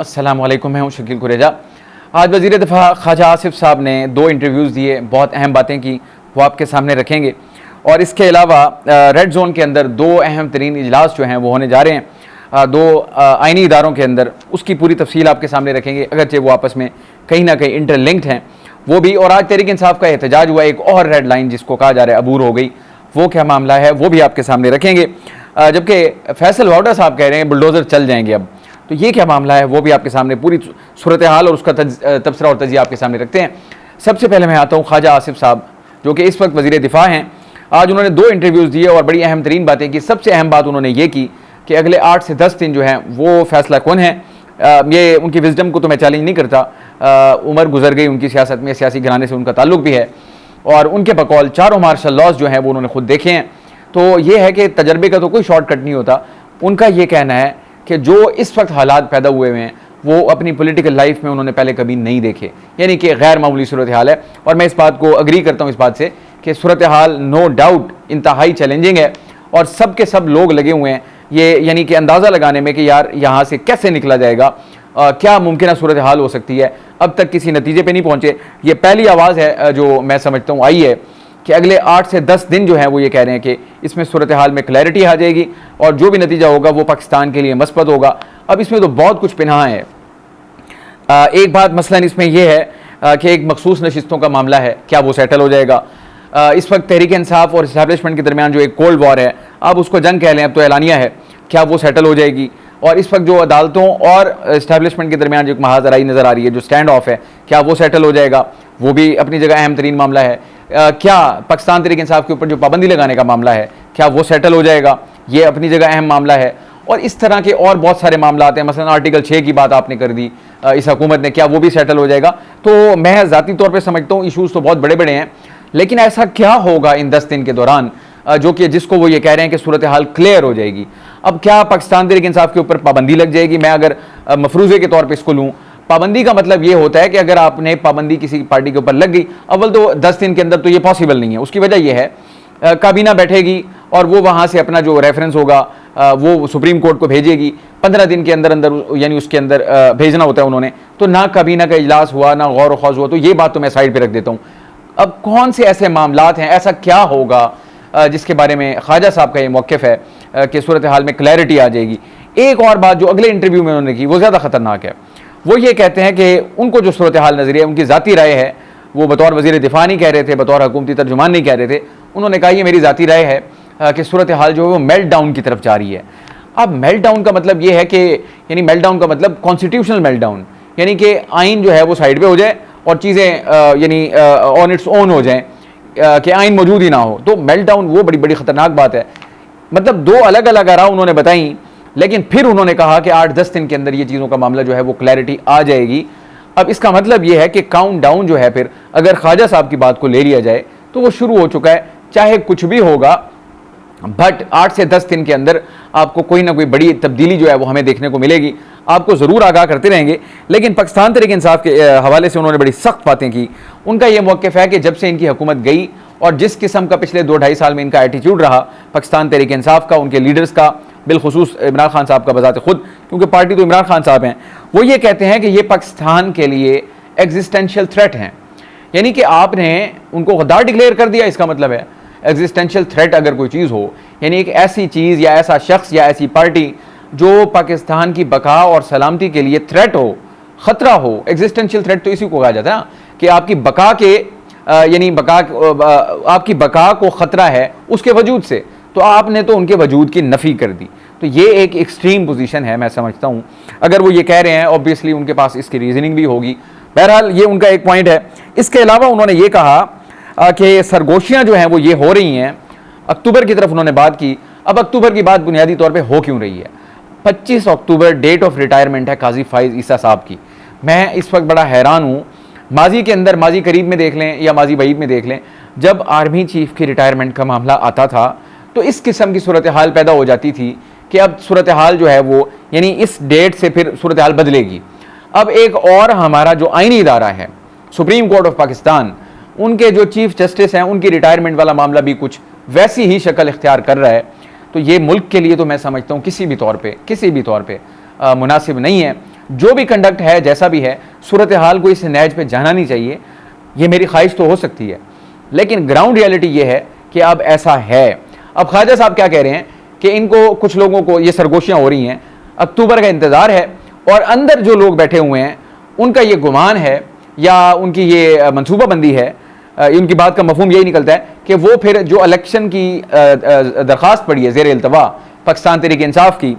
अस्सलाम वालेकुम, मैं हूँ शकील कुरेजा। आज वज़ीर दिफ़ा ख्वाजा आसिफ साहब ने 2 इंटरव्यूज़ दिए, बहुत अहम बातें की, वो आपके सामने रखेंगे। और इसके अलावा रेड जोन के अंदर 2 अहम तरीन इजलास जो हैं वो होने जा रहे हैं 2 आइनी इदारों के अंदर, उसकी पूरी तफसील आपके सामने रखेंगे, अगरचे वो आपस में कहीं ना कहीं इंटरलिंक्ड हैं वो भी। और आज तहरीक इंसाफ का एहतजाज हुआ, एक और रेड लाइन जिसको कहा जा रहा है अबूर हो गई, वो क्या मामला है वो भी आपके सामने रखेंगे। जबकि फैसल वाउडा साहब कह रहे हैं बुलडोज़र चल जाएंगे अब, तो ये क्या मामला है वो भी आपके सामने पूरी सूरत हाल और उसका तबसरा और तजिया आपके सामने रखते हैं। सबसे पहले मैं आता हूँ ख्वाजा आसिफ साहब, जो कि इस वक्त वज़ीर दिफ़ा हैं। आज उन्होंने 2 इंटरव्यूज़ दिए और बड़ी अहम तरीन बातें की। सबसे अहम बात उन्होंने ये की कि अगले 8 से 10 दिन जो हैं वो फैसला कौन है। ये उनकी विजडम को तो मैं चैलेंज नहीं करता, उम्र गुजर गई उनकी सियासत में, सियासी घराने से उनका ताल्लुक भी है, और उनके बकौल चारों मार्शल लॉज जो हैं वो उन्होंने खुद देखे हैं। तो ये है कि तजर्बे का तो कोई शॉर्टकट नहीं होता। उनका ये कहना है कि जो इस वक्त हालात पैदा हुए हैं वो अपनी पॉलिटिकल लाइफ में उन्होंने पहले कभी नहीं देखे, यानी कि गैर मामूली सूरत हाल है। और मैं इस बात को अग्री करता हूँ इस बात से कि सूरत हाल नो डाउट इंतहाई चैलेंजिंग है, और सब के सब लोग लगे हुए हैं ये यानी कि अंदाज़ा लगाने में कि यार यहाँ से कैसे निकला जाएगा, क्या मुमकिन सूरत हाल हो सकती है। अब तक किसी नतीजे पे नहीं पहुँचे। ये पहली आवाज़ है जो मैं समझता हूँ आई है कि अगले 8 से 10 दिन जो है वो ये कह रहे हैं कि इसमें सूरत हाल में क्लैरिटी आ जाएगी और जो भी नतीजा होगा वो पाकिस्तान के लिए मस्बत होगा। अब इसमें तो बहुत कुछ पिन्हा है। एक बात मसलन इसमें यह है कि एक मखसूस नशिस्तों का मामला है, क्या वो सेटल हो जाएगा। इस वक्त तहरीक इंसाफ और इस्टेब्लिशमेंट के दरमियान जो एक कोल्ड वॉर है, अब उसको जंग कह लें, अब तो एलानिया है, क्या वो सेटल हो जाएगी। और इस वक्त जो अदालतों और इस्टेब्लिशमेंट के दरमियान जो महाजराई नज़र आ रही है, जो स्टैंड ऑफ है, क्या वो सेटल हो जाएगा, वो भी अपनी जगह अहम तरीन मामला है। क्या पाकिस्तान तहरीक इंसाफ के ऊपर जो पाबंदी लगाने का मामला है, क्या वो सेटल हो जाएगा, ये अपनी जगह अहम मामला है। और इस तरह के और बहुत सारे मामला आते हैं, मसलन आर्टिकल 6 की बात आपने कर दी इस हुकूमत ने, क्या वो भी सेटल हो जाएगा। तो मैं ज़ाती तौर पर समझता हूँ इशूज़ तो बहुत बड़े बड़े हैं, लेकिन ऐसा क्या होगा इन 10 दिन के दौरान जो कि जिसको वो ये कह रहे हैं कि सूरत हाल क्लियर हो जाएगी। अब क्या पाकिस्तान तहरीक इंसाफ के ऊपर पाबंदी लग जाएगी। मैं अगर मफरूज़े के तौर पर इसको लूँ, पाबंदी का मतलब ये होता है कि अगर आपने पाबंदी किसी पार्टी के ऊपर लग गई, अव्वल तो 10 दिन के अंदर तो ये पॉसिबल नहीं है। उसकी वजह यह है काबीना बैठेगी और वो वहाँ से अपना जो रेफरेंस होगा वो सुप्रीम कोर्ट को भेजेगी 15 दिन के अंदर अंदर, यानी उसके अंदर भेजना होता है उन्होंने। तो ना काबीना का इजलास हुआ, ना गौर ख्वाज हुआ, तो ये बात तो मैं साइड पर रख देता हूँ। अब कौन से ऐसे मामलात हैं, ऐसा क्या होगा जिसके बारे में ख्वाजा साहब का ये मौक़िफ़ है कि सूरत हाल में क्लैरिटी आ जाएगी। एक और बात जो अगले इंटरव्यू में उन्होंने की वो ज़्यादा ख़तरनाक है। वो ये कहते हैं कि उनको जो सूरत हाल नज़रिया उनकी ज़ाती राय है, वो बतौर वज़ीर दिफ़ा नहीं कह रहे थे, बतौर हुकूमती तर्जुमान नहीं कह रहे थे। उन्होंने कहा ये मेरी ज़ाती राय है कि सूरत हाल जो है वो मेल्ट डाउन की तरफ जा रही है। अब मेल्ट डाउन का मतलब ये है कि यानी मेल्ट डाउन का मतलब कॉन्स्टिट्यूशनल मेल्ट डाउन, यानी कि आइन जो है वो साइड पर हो जाए और चीज़ें यानी ऑन इट्स ओन हो जाएँ कि आइन मौजूद ही ना हो। तो मेल्ट डाउन वो बड़ी बड़ी ख़तरनाक बात है। मतलब 2 अलग अलग आरा उन्होंने बताई, लेकिन फिर उन्होंने कहा कि 8-10 दिन के अंदर ये चीज़ों का मामला जो है वो क्लैरिटी आ जाएगी। अब इसका मतलब ये है कि काउंट डाउन जो है, फिर अगर ख्वाजा साहब की बात को ले लिया जाए तो वो शुरू हो चुका है। चाहे कुछ भी होगा, बट 8 से 10 दिन के अंदर आपको कोई ना कोई बड़ी तब्दीली जो है वो हमें देखने को मिलेगी। आपको ज़रूर आगाह करते रहेंगे। लेकिन पाकिस्तान तहरीक इंसाफ के हवाले से उन्होंने बड़ी सख्त बातें की। उनका ये मौक़िफ़ है कि जब से इनकी हुकूमत गई और जिस किस्म का पिछले 2-2.5 साल में इनका एटीट्यूड रहा पाकिस्तान तहरीक इंसाफ का, उनके लीडर्स का, बिलखुसूस इमरान खान साहब का बजाते खुद, क्योंकि पार्टी तो इमरान खान साहब हैं, वो ये कहते हैं कि ये पाकिस्तान के लिए एग्जिस्टेंशियल थ्रेट हैं। यानी कि आपने उनको गद्दार डिक्लेयर कर दिया। इसका मतलब है एग्जिस्टेंशियल थ्रेट अगर कोई चीज़ हो, यानी एक ऐसी चीज़ या ऐसा शख्स या ऐसी पार्टी जो पाकिस्तान की बका और सलामती के लिए थ्रेट हो, ख़तरा हो। एग्जिस्टेंशियल थ्रेट तो इसी को कहा जाता है कि आपकी बका के यानी आपकी बका को ख़तरा है उसके वजूद से, तो आपने तो उनके वजूद की नफ़ी कर दी। तो ये एक एक्सट्रीम पोजीशन है, मैं समझता हूँ। अगर वो ये कह रहे हैं, ऑब्वियसली उनके पास इसकी रीजनिंग भी होगी। बहरहाल ये उनका एक पॉइंट है। इसके अलावा उन्होंने ये कहा कि सरगोशियाँ जो हैं वो ये हो रही हैं। अक्टूबर की तरफ उन्होंने बात की। अब अक्टूबर की बात बुनियादी तौर पर हो क्यों रही है? 25 अक्टूबर डेट ऑफ रिटायरमेंट है काजी फाइज ईसा साहब की। मैं इस वक्त बड़ा हैरान हूँ। माजी के अंदर, माजी करीब में देख लें या माजी बईद में देख लें, जब आर्मी चीफ की रिटायरमेंट का मामला आता था तो इस किस्म की सूरत हाल पैदा हो जाती थी कि अब सूरत हाल जो है वो यानी इस डेट से फिर सूरत हाल बदलेगी। अब एक और हमारा जो आइनी इदारा है सुप्रीम कोर्ट ऑफ पाकिस्तान, उनके जो चीफ जस्टिस हैं उनकी रिटायरमेंट वाला मामला भी कुछ वैसी ही शक्ल इख्तियार कर रहा है। तो ये मुल्क के लिए तो मैं समझता हूँ किसी भी तौर पे मुनासिब नहीं है। जो भी कंडक्ट है, जैसा भी है, सूरत हाल को इस नहज पे जाना नहीं चाहिए। ये मेरी ख्वाहिश तो हो सकती है, लेकिन ग्राउंड रियलिटी ये है कि अब ऐसा है। अब ख्वाजा साहब क्या कह रहे हैं कि इनको, कुछ लोगों को ये सरगोशियां हो रही हैं, अक्टूबर का इंतज़ार है, और अंदर जो लोग बैठे हुए हैं उनका ये गुमान है या उनकी ये मनसूबाबंदी है, इनकी बात का मफहूम यही निकलता है कि वो फिर जो इलेक्शन की दरख्वास्त पड़ी है ज़ेर इल्तवा पाकिस्तान तहरीक इंसाफ की,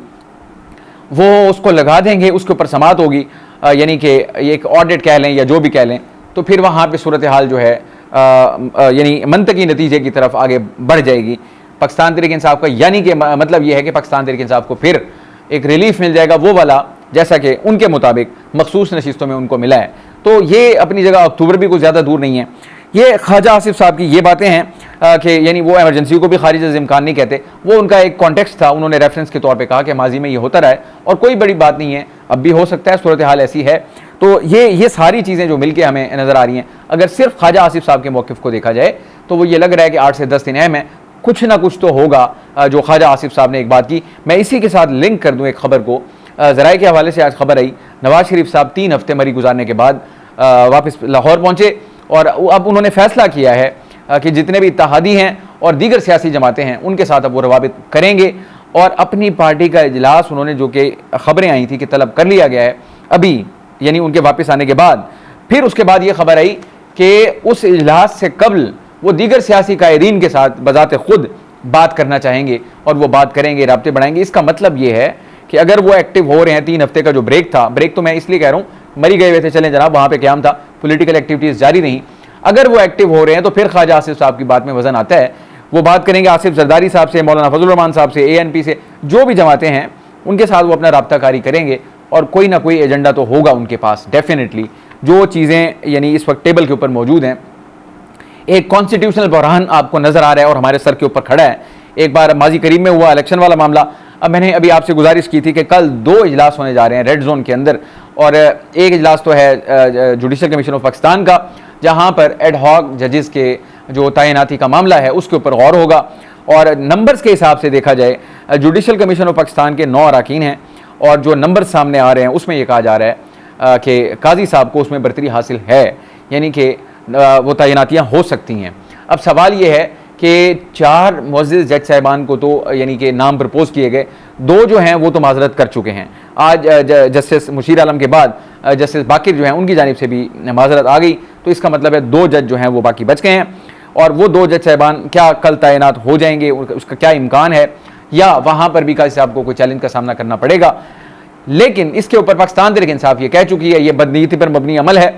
वो उसको लगा देंगे, उसके ऊपर समात होगी, यानी कि एक ऑडिट कह लें या जो भी कह लें, तो फिर वहाँ पे सूरत हाल जो है यानी मंतकी नतीजे की तरफ आगे बढ़ जाएगी पाकिस्तान तहरीक इंसाफ का। यानी कि मतलब ये है कि पाकिस्तान तहरीक इंसाफ को फिर एक रिलीफ मिल जाएगा, वो वाला जैसा कि उनके मुताबिक मखसूस नशिस्तों में उनको मिला है। तो ये अपनी जगह अक्टूबर भी कुछ ज़्यादा दूर नहीं है। ये ख्वाजा आसिफ साहब की ये बातें हैं कि यानी वो एमरजेंसी को भी खारिज अज़ इम्कान नहीं कहते, वो उनका एक कॉन्टेक्स्ट था, उन्होंने रेफरेंस के तौर पे कहा कि माजी में ये होता रहा है और कोई बड़ी बात नहीं है, अब भी हो सकता है, सूरत हाल ऐसी है। तो ये सारी चीज़ें जो मिलके हमें नज़र आ रही हैं, अगर सिर्फ ख्वाजा आसिफ साहब के मौक़िफ़ को देखा जाए तो वो ये लग रहा है कि 8 से 10 दिन अहम है, कुछ ना कुछ तो होगा। जो ख्वाजा आसिफ साहब ने एक बात की, मैं इसी के साथ लिंक कर दूँ एक खबर को, ज़राए के हवाले से आज खबर आई, नवाज शरीफ साहब 3 हफ्ते मरी गुजारने के बाद वापस लाहौर पहुँचे और अब उन्होंने फैसला किया है कि जितने भी इत्तेहादी हैं और दीगर सियासी जमातें हैं उनके साथ अब वो रवाबित करेंगे, और अपनी पार्टी का इजलास उन्होंने, जो कि खबरें आई थी कि तलब कर लिया गया है अभी, यानी उनके वापस आने के बाद, फिर उसके बाद ये खबर आई कि उस इजलास से कबल वो दीगर सियासी कायदीन के साथ बजाते खुद बात करना चाहेंगे और वो बात करेंगे, राब्ते बढ़ाएंगे। इसका मतलब ये है कि अगर वो एक्टिव हो रहे हैं, 3 हफ्ते का जो ब्रेक था, ब्रेक तो मैं इसलिए कह रहा हूँ, मरी गए हुए थे, चलें जनाब, वहाँ पे क़याम था, पॉलिटिकल एक्टिविटीज़ जारी रहीं, अगर वो एक्टिव हो रहे हैं तो फिर ख्वाजा आसिफ साहब की बात में वजन आता है। वो बात करेंगे आसिफ जरदारी साहब से, मौलाना फजल रहमान साहब से, ANP से, जो भी जमातें हैं उनके साथ वो अपना राब्ताकारी करेंगे और कोई ना कोई एजेंडा तो होगा उनके पास डेफिनेटली। जो चीज़ें यानी इस वक्त टेबल के ऊपर मौजूद हैं, एक कॉन्स्टिट्यूशनल बहरान आपको नज़र आ रहा है और हमारे सर के ऊपर खड़ा है। एक बार माजी करीब में हुआ इलेक्शन वाला मामला, अब मैंने अभी आपसे गुजारिश की थी कि कल 2 इजलास होने जा रहे हैं रेड जोन के अंदर, और एक इजलास तो है जुडिशल कमीशन ऑफ पाकिस्तान का, जहाँ पर एड हॉक जजेस के जो तैनाती का मामला है उसके ऊपर गौर होगा। और नंबर्स के हिसाब से देखा जाए, जुडिशल कमीशन ऑफ पाकिस्तान के 9 अरकान हैं, और जो नंबर सामने आ रहे हैं उसमें ये कहा जा रहा है कि काजी साहब को उसमें बरतरी हासिल है, यानी कि वो तैनातियाँ हो सकती हैं। अब सवाल ये है कि 4 मुअज़्ज़िज़ जज साहिबान को तो यानी कि नाम प्रपोज किए गए, 2 जो हैं वो तो माजरत कर चुके हैं। आज जस्टिस मुशीर आलम के बाद जस्टिस बाकिर जो हैं उनकी जानिब से भी माजरत आ गई, तो इसका मतलब है 2 जज जो हैं वो बाकी बच गए हैं, और वो 2 जज साहिबान क्या कल तैनात हो जाएंगे, उसका क्या इम्कान है, या वहाँ पर भी काजी साहब को कोई चैलेंज का सामना करना पड़ेगा। लेकिन इसके ऊपर पाकिस्तान तहरीक इंसाफ ये कह चुकी है, ये बदनीयती पर मबनी अमल है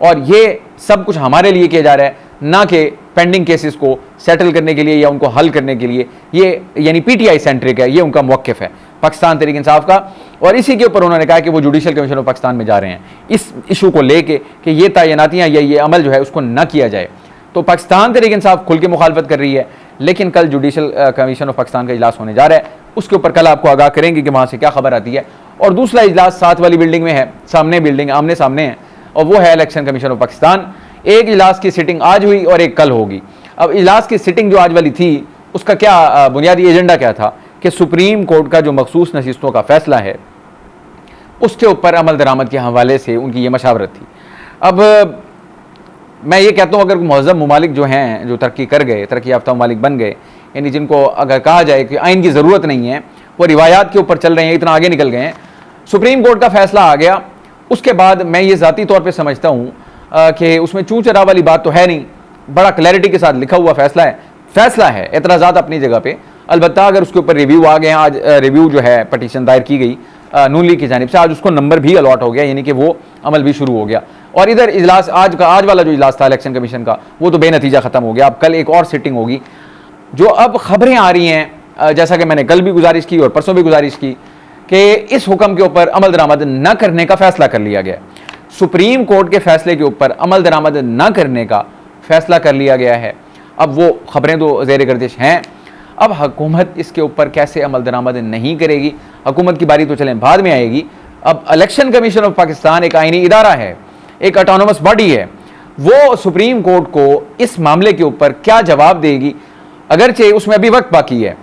और ये सब कुछ हमारे लिए किया जा रहा है, ना कि पेंडिंग केसेस को सेटल करने के लिए या उनको हल करने के लिए। ये यानी PTI सेंट्रिक है, ये उनका मौक़िफ़ है पाकिस्तान तहरीक इंसाफ का, और इसी के ऊपर उन्होंने कहा कि वो जुडिशल कमीशन ऑफ पाकिस्तान में जा रहे हैं इस इशू को लेके कि ये तैनातियाँ या ये अमल जो है उसको न किया जाए। तो पाकिस्तान तहरीक इंसाफ खुल के मुखालफत कर रही है, लेकिन कल जुडिशल कमीशन ऑफ पाकिस्तान का इजलास होने जा रहा है, उसके ऊपर कल आपको आगाह करेंगे कि वहाँ से क्या खबर आती है। और दूसरा इजलास 7 वाली बिल्डिंग में है, सामने बिल्डिंग आमने सामने है, और वो है इलेक्शन कमीशन ऑफ पाकिस्तान। एक इजलास की सिटिंग आज हुई और एक कल होगी। अब इजलास की सिटिंग जो आज वाली थी उसका क्या बुनियादी एजेंडा क्या था कि सुप्रीम कोर्ट का जो मखसूस नशिस्तों का फैसला है उसके ऊपर अमल दरामद के हवाले से उनकी ये मशावरत थी। अब मैं ये कहता हूँ, अगर मुहज़्ज़म ममालिक जो हैं, जो तरक्की कर गए, तरक्की याफ्ता ममालिक बन गए, यानी जिनको अगर कहा जाए कि आइन की ज़रूरत नहीं है, वो रिवायात के ऊपर चल रहे हैं, इतना आगे निकल गए हैं, सुप्रीम कोर्ट का फैसला आ गया, उसके बाद मैं ये ज़ाती तौर पर समझता हूँ कि उसमें चूँ चरा वाली बात तो है नहीं, बड़ा क्लैरिटी के साथ लिखा हुआ फैसला है, एतराज़ात अपनी जगह पे। अलबत्ता अगर उसके ऊपर रिव्यू आ गए, आज रिव्यू जो है पटिशन दायर की गई नून लीग की जानिब से, आज उसको नंबर भी अलॉट हो गया, यानी कि वो अमल भी शुरू हो गया। और इधर इजलास आज वाला जो इजलास था इलेक्शन कमीशन का, वो तो बेनतीजा ख़त्म हो गया। अब कल एक और सिटिंग होगी। जो अब खबरें आ रही हैं, जैसा कि मैंने कल भी गुजारिश की और परसों भी गुजारिश की, कि इस हुक्म के ऊपर अमल दरामद न करने का फैसला कर लिया गया। सुप्रीम कोर्ट के फैसले के ऊपर अमल दरामद न करने का फैसला कर लिया गया है। अब वो खबरें तो ज़ेर गर्दिश हैं। अब हुकूमत इसके ऊपर कैसे अमल दरामद नहीं करेगी, हुकूमत की बारी तो चलें बाद में आएगी। अब इलेक्शन कमीशन ऑफ पाकिस्तान एक आईनी इदारा है, एक ऑटोनोमस बॉडी है, वो सुप्रीम कोर्ट को इस मामले के ऊपर क्या जवाब देगी, अगरचे उसमें अभी वक्त बाकी है,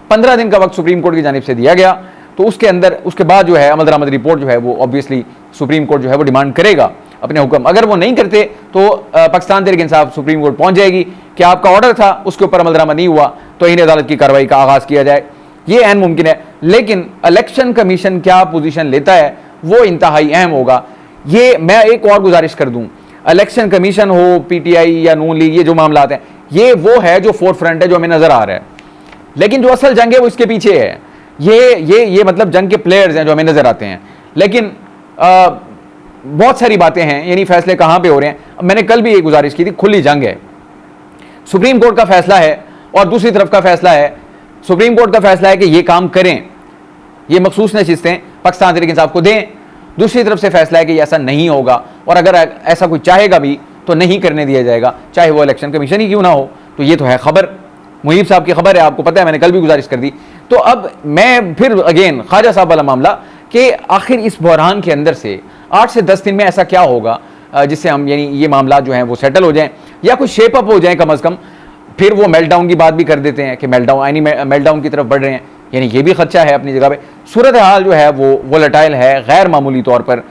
15 दिन का वक्त सुप्रीम कोर्ट की जानिब से दिया गया। तो उसके अंदर उसके बाद जो है अमल दरामद रिपोर्ट जो है वो ऑब्वियसली सुप्रीम कोर्ट जो है वो डिमांड करेगा अपने हुक्म। अगर वो नहीं करते तो पाकिस्तान तहरीक इंसाफ सुप्रीम कोर्ट पहुंच जाएगी कि आपका ऑर्डर था उसके ऊपर अमल दरामद नहीं हुआ तो इन अदालत की कार्रवाई का आगाज किया जाए। ये अहम मुमकिन है, लेकिन इलेक्शन कमीशन क्या पोजीशन लेता है वो इंतहाई अहम होगा। ये मैं एक और गुजारिश कर दूं, इलेक्शन कमीशन हो, पीटीआई या नून लीग, ये जो मामला हैं ये वो है जो फोर्थ फ्रंट है, जो हमें नजर आ रहा है, लेकिन जो असल जंग है वो इसके पीछे है। ये मतलब जंग के प्लेयर्स हैं जो हमें नजर आते हैं, लेकिन बहुत सारी बातें हैं, यानी फैसले कहां पे हो रहे हैं। मैंने कल भी एक गुजारिश की थी, खुली जंग है, सुप्रीम कोर्ट का फैसला है और दूसरी तरफ का फैसला है। सुप्रीम कोर्ट का फैसला है कि ये काम करें, ये मखसूस नशिस्तें पाकिस्तान तहरीक इंसाफ को दें, दूसरी तरफ से फैसला है कि ऐसा नहीं होगा और अगर ऐसा कोई चाहेगा भी तो नहीं करने दिया जाएगा, चाहे वो इलेक्शन कमीशन ही क्यों ना हो। तो ये तो है खबर, मुहीब साहब की खबर है, आपको पता है, मैंने कल भी गुजारिश कर दी। तो अब मैं फिर अगेन ख्वाजा साहब वाला मामला कि आखिर इस बहरान के अंदर से 8 से 10 दिन में ऐसा क्या होगा जिससे हम यानी ये मामला जो है वो सेटल हो जाएं या कुछ शेप अप हो जाए कम अज़ कम। फिर वो मेल्टडाउन की बात भी कर देते हैं कि मेल्टडाउन की तरफ बढ़ रहे हैं, यानी ये भी खदशा है अपनी जगह पे। सूरत हाल जो है वो वोलेटाइल है, गैर मामूली तौर पर।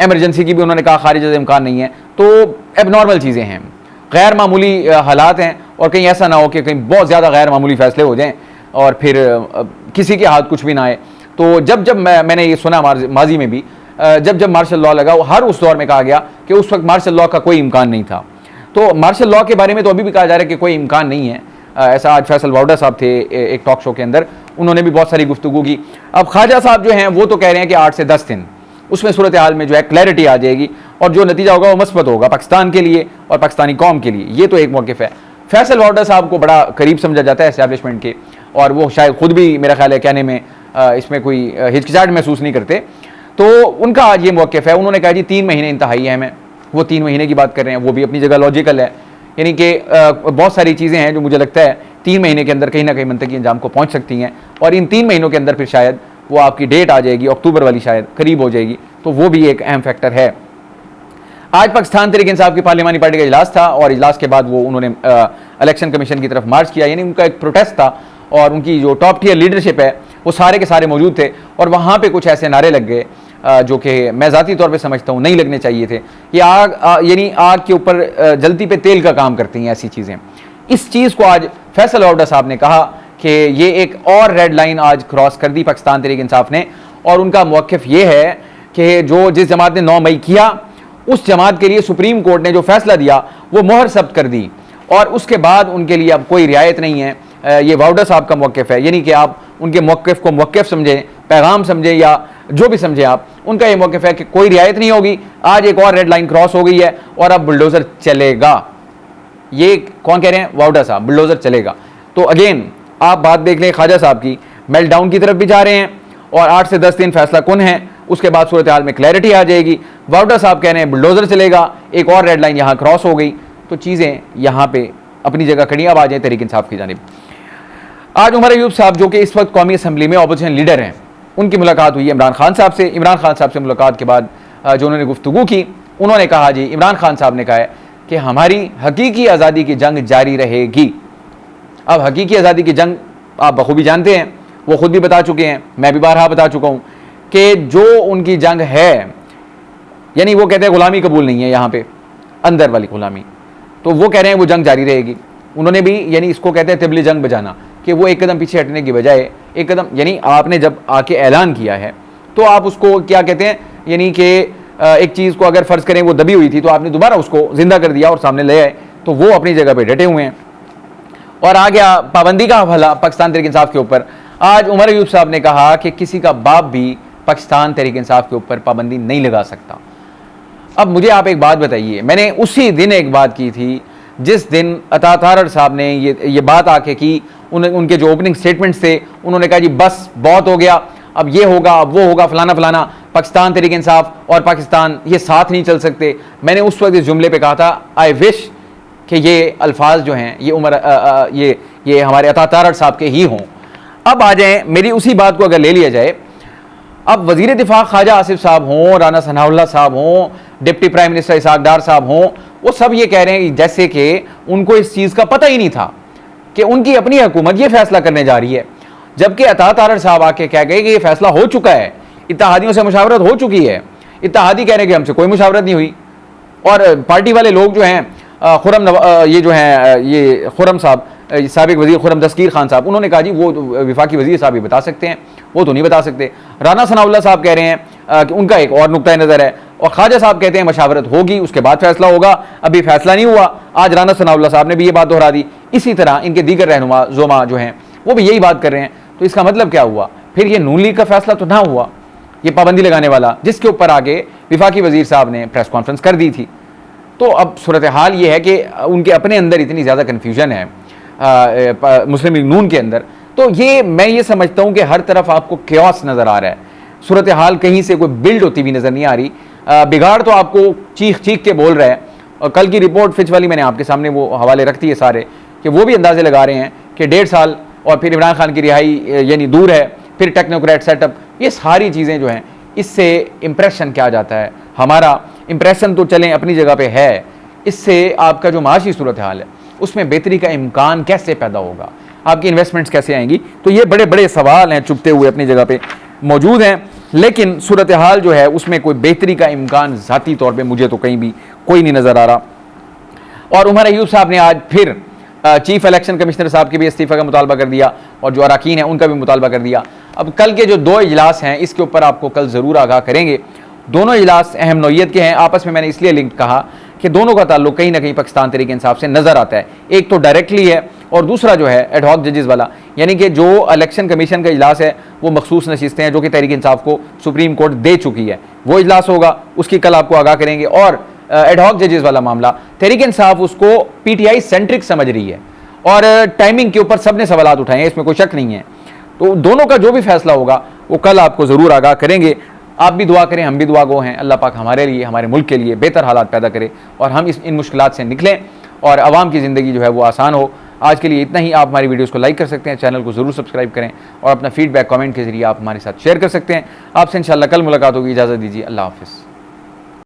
एमरजेंसी की भी उन्होंने कहा खारिज से इम्कान नहीं है, तो एबनॉर्मल चीज़ें हैं, गैर मामूली हालात हैं और कहीं ऐसा ना हो कि कहीं बहुत ज़्यादा गैर मामूली फैसले हो जाएँ और फिर किसी के हाथ कुछ भी ना आए। तो जब मैंने ये सुना माजी में भी जब मार्शल लॉ लगा, हर उस दौर में कहा गया कि उस वक्त मार्शल लॉ का कोई इम्कान नहीं था। तो मार्शल लॉ के बारे में तो अभी भी कहा जा रहा है कि कोई इम्कान नहीं है। ऐसा आज फैसल वाउडा साहब थे एक टॉक शो के अंदर, उन्होंने भी बहुत सारी गुफ्तगू की। अब ख्वाजा साहब जो हैं वो तो कह रहे हैं कि 8 से 10 दिन उसमें सूरत हाल में जो है क्लैरिटी आ जाएगी और जो नतीजा होगा वो मस्बत होगा पाकिस्तान के लिए और पाकिस्तानी कौम के लिए। ये तो एक मौक़िफ़ है। फैसल वाउडा साहब को बड़ा करीब समझा जाता है एस्टैब्लिशमेंट के, और वो शायद खुद भी मेरा ख्याल है कहने में इसमें कोई हिचकिचाहट महसूस नहीं करते। तो उनका आज ये मौक़िफ़ है, उन्होंने कहा जी 3 महीने इंतहाई अहम है। वो 3 महीने की बात कर रहे हैं, वो भी अपनी जगह लॉजिकल है, यानी कि बहुत सारी चीज़ें हैं जो मुझे लगता है 3 महीने के अंदर कहीं ना कहीं मंतकी अंजाम को पहुँच सकती हैं और इन 3 महीनों के अंदर फिर शायद वो आपकी डेट आ जाएगी, अक्टूबर वाली शायद करीब हो जाएगी। तो वो भी एक अहम फैक्टर है। आज पाकिस्तान तहरीक इंसाफ की पार्लिमानी पार्टी का इजलास था और इजलास के बाद वो उन्होंने इलेक्शन कमीशन की तरफ मार्च किया, यानी उनका एक प्रोटेस्ट था और उनकी जो टॉप टियर लीडरशिप है वो सारे के सारे मौजूद थे और वहाँ पे कुछ ऐसे नारे लग गए जो कि मैं ज़ाती तौर पे समझता हूँ नहीं लगने चाहिए थे। ये यानी आग के ऊपर जलती पे तेल का काम करती हैं ऐसी चीज़ें। इस चीज़ को आज फैसल वाउडा साहब ने कहा कि ये एक और रेड लाइन आज क्रॉस कर दी पाकिस्तान तहरीक इंसाफ ने, और उनका मौक़िफ़ ये है कि जो जिस जमात ने 9 मई किया उस जमात के लिए सुप्रीम कोर्ट ने जो फैसला दिया वो मोहर सब्त कर दी और उसके बाद उनके लिए अब कोई रियायत नहीं है। ये वाउडा साहब का मौक़िफ़ है, यानी कि आप उनके मौक़िफ़ को मौक़िफ़ समझें, पैगाम समझें या जो भी समझें आप, उनका ये मौक़िफ़ है कि कोई रियायत नहीं होगी। आज एक और रेड लाइन क्रॉस हो गई है और अब बुलडोज़र चलेगा। ये कौन कह रहे हैं? वाउडा साहब, बुलडोज़र चलेगा। तो अगेन आप बात देख लें ख्वाजा साहब की, मेल्टडाउन की तरफ भी जा रहे हैं और 8 से 10 दिन फैसला कौन है, उसके बाद सूरत हाल में क्लैरिटी आ जाएगी। वाउडा साहब कह रहे हैं बुलडोज़र चलेगा, एक और रेड लाइन यहाँ क्रॉस हो गई। तो चीज़ें यहाँ पे अपनी जगह खड़ी। अब आ जाए तहरीक इंसाफ की जानिब। आज उमर अयूब साहब जो कि इस वक्त कौमी असम्बली में अपोजिशन लीडर हैं, उनकी मुलाकात हुई इमरान खान साहब से। इमरान खान साहब से मुलाकात के बाद जो उन्होंने गुफ्तगू की, उन्होंने कहा जी, इमरान खान साहब ने कहा है कि हमारी हकीकी आज़ादी की जंग जारी रहेगी। अब हकीकी आज़ादी की जंग आप बखूबी जानते हैं, वो खुद भी बता चुके हैं, मैं भी बारहा बता चुका हूँ कि जो उनकी जंग है, यानी वो कहते हैं गुलामी कबूल नहीं है यहाँ पे, अंदर वाली गुलामी, तो वो कह रहे हैं वो जंग जारी रहेगी। उन्होंने भी यानी इसको कहते हैं तिबली जंग बजाना, कि वो एक कदम पीछे हटने की बजाय एक कदम, यानी आपने जब आके ऐलान किया है तो आप उसको क्या कहते हैं, यानी कि एक चीज़ को अगर फ़र्ज़ करें वो दबी हुई थी तो आपने दोबारा उसको ज़िंदा कर दिया और सामने ले आए। तो वो अपनी जगह पे डटे हुए हैं। और आ गया पाबंदी का हवाला पाकिस्तान तहरीक इंसाफ के ऊपर। आज उमर अयूब साहब ने कहा कि किसी का बाप भी पाकिस्तान तहरीक इंसाफ के ऊपर पाबंदी नहीं लगा सकता। अब मुझे आप एक बात बताइए, मैंने उसी दिन एक बात की थी जिस दिन अता तारड़ साहब ने ये बात आके की, उनके जो ओपनिंग स्टेटमेंट्स थे, उन्होंने कहा जी बस बहुत हो गया, अब ये होगा, अब वो होगा, फलाना फलाना, पाकिस्तान तहरीक इंसाफ और पाकिस्तान ये साथ नहीं चल सकते। मैंने उस वक्त इस जुमले पे कहा था, आई विश कि ये अल्फाज जो हैं ये हमारे अता तारड़ साहब के ही हों। अब आ जाएं, मेरी उसी बात को अगर ले लिया जाए, अब वज़ीर दिफा ख्वाजा आसिफ साहब हों, राना सनाउल्लाह साहब हों, डिप्टी प्राइम मिनिस्टर इसहाक डार साहब हों, वो सब ये कह रहे हैं जैसे कि उनको इस चीज़ का पता ही नहीं था कि उनकी अपनी हुकूमत ये फैसला करने जा रही है। जबकि अता तारड़ साहब आके कह गए कि ये फैसला हो चुका है, इत्तेहादियों से मुशावरत हो चुकी है। इत्तेहादी कह रहे हैं कि हमसे कोई मुशावरत नहीं हुई। और पार्टी वाले लोग जो हैं ये जो हैं ये खुर्रम साहब, साबिक वज़ीर खुर्रम दस्तगीर खान साहब, उन्होंने कहा जी वो विफाकी वज़ीर साहब ही बता सकते हैं, वो तो नहीं बता सकते। राना सनाउल्लाह साहब कह रहे हैं कि उनका एक और नुक्ता नज़र है, और ख्वाजा साहब कहते हैं मशावरत होगी उसके बाद फैसला होगा, अभी फैसला नहीं हुआ। आज राना सनाउल्लाह साहब ने भी ये बात दोहरा दी। इसी तरह इनके दीगर रहनुमा जोमा जो हैं वो भी यही बात कर रहे हैं। तो इसका मतलब क्या हुआ, फिर ये नून लीग का फैसला तो ना हुआ, ये पाबंदी लगाने वाला, जिसके ऊपर आगे विफाकी वज़ीर साहब ने प्रेस कॉन्फ्रेंस कर दी थी। तो अब सूरत हाल ये है कि उनके अपने अंदर इतनी ज़्यादा कन्फ्यूजन है मुस्लिम लीग नून के अंदर। तो ये मैं ये समझता हूँ कि हर तरफ आपको क्योस नज़र आ रहा है, सूरत हाल कहीं से कोई बिल्ड होती हुई नज़र नहीं आ रही। बिगाड़ तो आपको चीख चीख के बोल रहा है। और कल की रिपोर्ट फिच वाली मैंने आपके सामने वो हवाले रख दिए सारे, कि वो भी अंदाजे लगा रहे हैं कि 1.5 साल और फिर इमरान खान की रिहाई यानी दूर है, फिर टेक्नोक्रेट सेटअप, ये सारी चीज़ें जो हैं इससे इम्प्रेशन क्या जाता है, हमारा इम्प्रेशन तो चलें अपनी जगह पे है, इससे आपका जो माशी सूरत हाल है उसमें बेहतरी का इम्कान कैसे पैदा होगा, आपकी इन्वेस्टमेंट्स कैसे आएंगी। तो ये बड़े बड़े सवाल हैं, चुभते हुए अपनी जगह पे मौजूद हैं, लेकिन सूरत हाल जो है उसमें कोई बेहतरी का इम्कान ज़ाती तौर पे मुझे तो कहीं भी कोई नहीं नज़र आ रहा। और उमर अयूब साहब ने आज फिर चीफ इलेक्शन कमिश्नर साहब के भी इस्तीफ़ा का मुतालबा कर दिया, और जो अरकान हैं उनका भी मुतालबा कर दिया। अब कल के जो 2 इजलास हैं इसके ऊपर आपको कल ज़रूर आगाह करेंगे। दोनों इजलास अहम नौइयत के हैं, आपस में मैंने इसलिए लिंक कहा कि दोनों का ताल्लुक कहीं ना कहीं पाकिस्तान तहरीक इंसाफ से नज़र आता है। एक तो डायरेक्टली है और दूसरा जो है एडहॉक जजेस वाला, यानी कि जो इलेक्शन कमीशन का इजलास है वो मखसूस नशिस्तें हैं जो कि तहरीक इंसाफ को सुप्रीम कोर्ट दे चुकी है, वो इजलास होगा, उसकी कल आपको आगाह करेंगे। और एडहॉक जजेस वाला मामला तहरीक इंसाफ उसको PTI सेंट्रिक समझ रही है, और टाइमिंग के ऊपर सब ने सवाल उठाए हैं, इसमें कोई शक नहीं है। तो दोनों का जो भी फैसला होगा वो कल आपको ज़रूर आगाह करेंगे। आप भी दुआ करें, हम भी दुआ गो हैं, अल्लाह पाक हमारे लिए, हमारे मुल्क के लिए बेहतर हालात पैदा करे और हम इन मुश्किलात से निकलें और आवाम की ज़िंदगी जो है वो आसान हो। आज के लिए इतना ही। आप हमारी वीडियोस को लाइक कर सकते हैं, चैनल को ज़रूर सब्सक्राइब करें और अपना फीडबैक कमेंट के ज़रिए आप हमारे साथ शेयर कर सकते हैं। आपसे इंशाअल्लाह कल मुलाकात होगी। इजाज़त दीजिए, अल्लाह हाफ़िज़।